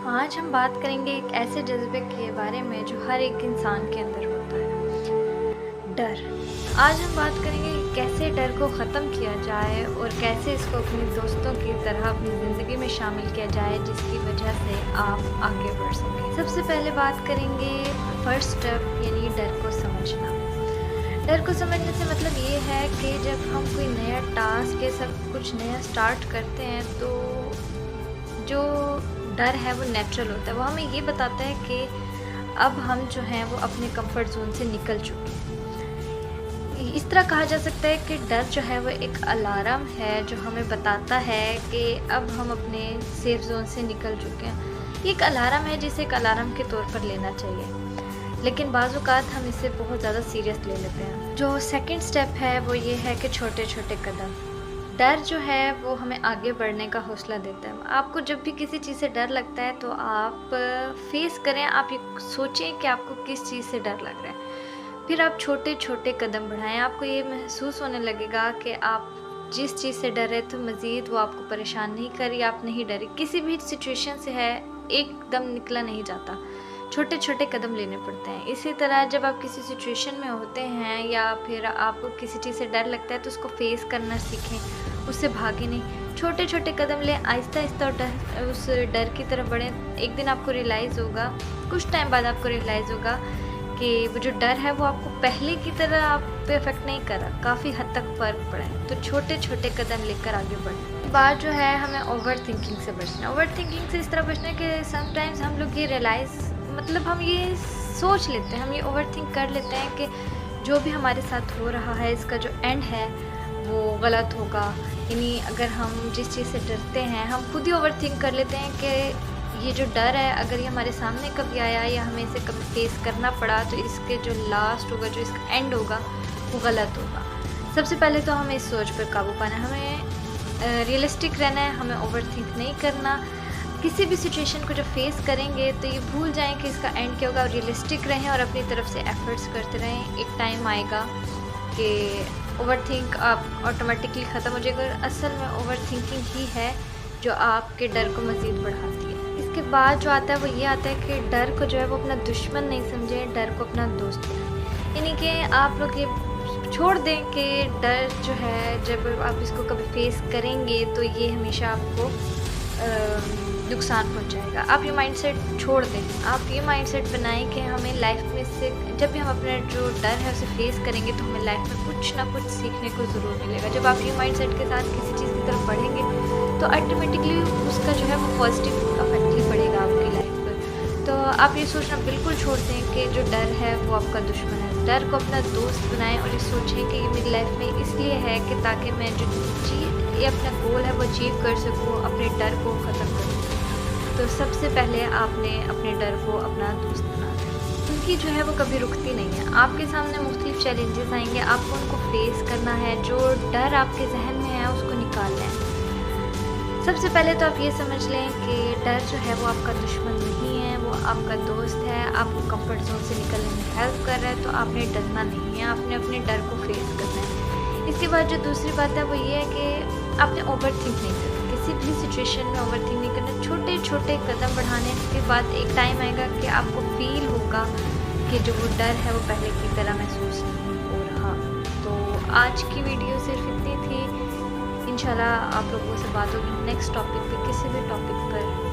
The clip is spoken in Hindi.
आज हम बात करेंगे एक ऐसे जज़्बे के बारे में जो हर एक इंसान के अंदर होता है, डर। आज हम बात करेंगे कि कैसे डर को ख़त्म किया जाए और कैसे इसको अपने दोस्तों की तरह अपनी ज़िंदगी में शामिल किया जाए, जिसकी वजह से आप आगे बढ़ सकें। सबसे पहले बात करेंगे फर्स्ट स्टेप, यानी डर को समझना। डर को समझने से मतलब ये है कि जब हम कोई नया टास्क या सब कुछ नया स्टार्ट करते हैं तो जो डर है वो नेचुरल होता है। वो हमें ये बताता है कि अब हम जो हैं वो अपने कंफर्ट जोन से निकल चुके हैं। इस तरह कहा जा सकता है कि डर जो है वो एक अलार्म है जो हमें बताता है कि अब हम अपने सेफ जोन से निकल चुके हैं। ये एक अलार्म है जिसे एक अलार्म के तौर पर लेना चाहिए, लेकिन बाज़ औक़ात हम इसे बहुत ज़्यादा सीरियस ले लेते हैं। जो सेकंड स्टेप है वो ये है कि छोटे छोटे कदम। डर जो है वो हमें आगे बढ़ने का हौसला देता है। आपको जब भी किसी चीज़ से डर लगता है तो आप फेस करें, आप ये सोचें कि आपको किस चीज़ से डर लग रहा है, फिर आप छोटे छोटे कदम बढ़ाएं। आपको ये महसूस होने लगेगा कि आप जिस चीज़ से डर रहे तो मज़ीद वो आपको परेशान नहीं कर रही, आप नहीं डरे। किसी भी सिचुएशन से है एकदम निकला नहीं जाता, छोटे छोटे कदम लेने पड़ते हैं। इसी तरह जब आप किसी सिचुएशन में होते हैं या फिर आपको किसी चीज़ से डर लगता है तो उसको फेस करना सीखें, उससे भागे नहीं। छोटे छोटे कदम लें, आहिस्ता आहिस्ता उस डर की तरफ बढ़ें। एक दिन आपको रियलाइज़ होगा, कुछ टाइम बाद आपको रियलाइज़ होगा कि वो जो डर है वो आपको पहले की तरह आप पे इफेक्ट नहीं कर रहा, काफ़ी हद तक फ़र्क पड़ा है। तो छोटे छोटे कदम लेकर आगे बढ़ें। बात जो है हमें ओवर थिंकिंग से बचना है। ओवर थिंकिंग से इस तरह बचना है कि समटाइम्स हम लोग ये मतलब हम ये सोच लेते हैं, हम ये ओवर थिंक कर लेते हैं कि जो भी हमारे साथ हो रहा है इसका जो एंड है वो गलत होगा। यानी अगर हम जिस चीज़ से डरते हैं हम खुद ही ओवर थिंक कर लेते हैं कि ये जो डर है अगर ये हमारे सामने कभी आया या हमें इसे कभी फेस करना पड़ा तो इसके जो लास्ट होगा, जो इसका एंड होगा वो गलत होगा। सबसे पहले तो हमें इस सोच पर काबू पाना है, हमें रियलिस्टिक रहना है, हमें ओवर थिंक नहीं करना। किसी भी सिचुएशन को जब फेस करेंगे तो ये भूल जाएं कि इसका एंड क्या होगा, रियलिस्टिक रहें और अपनी तरफ से एफर्ट्स करते रहें। एक टाइम आएगा कि ओवर थिंक आप ऑटोमेटिकली ख़त्म हो जाएगा। असल में ओवर थिंकिंग ही है जो आपके डर को मज़ीद बढ़ाती है। इसके बाद जो आता है वो ये आता है कि डर को जो है वो अपना दुश्मन नहीं समझें, डर को अपना दोस्त बनाएं। यानी कि आप लोग ये छोड़ दें कि डर जो है जब आप इसको कभी फेस करेंगे तो ये हमेशा आपको नुकसान पहुंचाएगा। आप ये माइंडसेट छोड़ दें। आप ये माइंडसेट बनाएं कि हमें लाइफ में से जब भी हम अपने जो डर है उसे फेस करेंगे तो हमें लाइफ में कुछ ना कुछ सीखने को ज़रूर मिलेगा। जब आप ये माइंडसेट के साथ किसी चीज़ की तरफ बढ़ेंगे तो ऑटोमेटिकली उसका जो है वो पॉजिटिव इफेक्ट ही पड़ेगा आपकी लाइफ पर। तो आप ये सोचना बिल्कुल छोड़ दें कि जो डर है वो आपका दुश्मन है। डर को अपना दोस्त बनाएं और ये सोचें कि ये मेरी लाइफ में इसलिए है कि ताकि मैं जो ये अपना गोल है वो अचीव कर सकूँ, अपने डर को ख़त्म कर सकूँ। तो सबसे पहले आपने अपने डर को अपना दोस्त बनाना है। उनकी जो है वो कभी रुकती नहीं है। आपके सामने मुख्तलिफ चैलेंजेस आएंगे, आपको उनको फेस करना है। जो डर आपके जहन में है उसको निकालना है। सबसे पहले तो आप ये समझ लें कि डर जो है वो आपका दुश्मन नहीं है, वो आपका दोस्त है। आपको कंफर्ट जोन से निकलने में हेल्प कर रहा है, तो आपने डरना नहीं है, आपने अपने डर को फेस करना है। इसके बाद जो दूसरी बात है वो ये है कि आपने ओवर थिंक नहीं करना। किसी भी सिचुएशन में ओवर थिंक नहीं करना। छोटे छोटे कदम बढ़ाने के बाद एक टाइम आएगा कि आपको फील होगा कि जो वो डर है वो पहले की तरह महसूस नहीं हो रहा। तो आज की वीडियो सिर्फ इतनी थी। इंशाल्लाह आप लोगों से बात होगी नेक्स्ट टॉपिक पे, किसी भी टॉपिक पर।